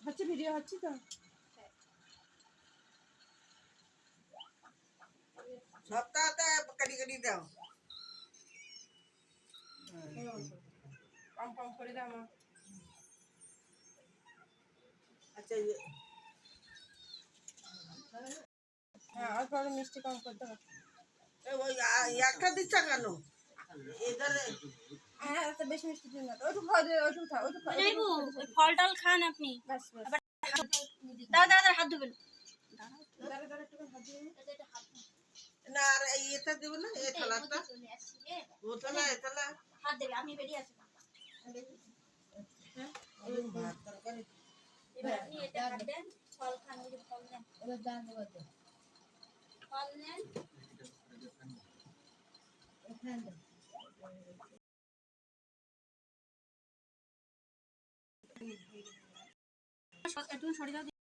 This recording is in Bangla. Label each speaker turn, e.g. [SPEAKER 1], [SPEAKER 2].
[SPEAKER 1] হচ্ছে ভিডিও হচ্ছে তো
[SPEAKER 2] সপ্তাহতে কাটি কাটি দাও
[SPEAKER 1] কম কম করে দাও মা
[SPEAKER 2] আচ্ছা
[SPEAKER 1] হ্যাঁ অল্প অল্প মিষ্টি কম করতে হবে
[SPEAKER 2] ওই একটা দিচ্ছ কেন এদের
[SPEAKER 1] হ্যাঁ তো বেশি মিষ্টি দিন না ওটুকু খাওয়া ওটুকু খাও ওটুকু
[SPEAKER 3] ফল টল খান আপনি
[SPEAKER 1] বাস বাস
[SPEAKER 3] দাদা দাদা হাত ধুবেন
[SPEAKER 1] দাঁড়া দাঁড়া একটু হাত দিয়ে
[SPEAKER 2] না আর এটা দেবো না এই থালাটা ও থালা এ থালা
[SPEAKER 3] হাত দেবে আমি বেরিয়ে আসি
[SPEAKER 2] ভাত তরকারি
[SPEAKER 3] এবার আপনি এটা হাত দেন ফল খান ওই যে ফল নেন
[SPEAKER 1] এবার দাঁড় দেবো
[SPEAKER 3] ফল নেন
[SPEAKER 1] এখানে
[SPEAKER 3] একটু সরে যাও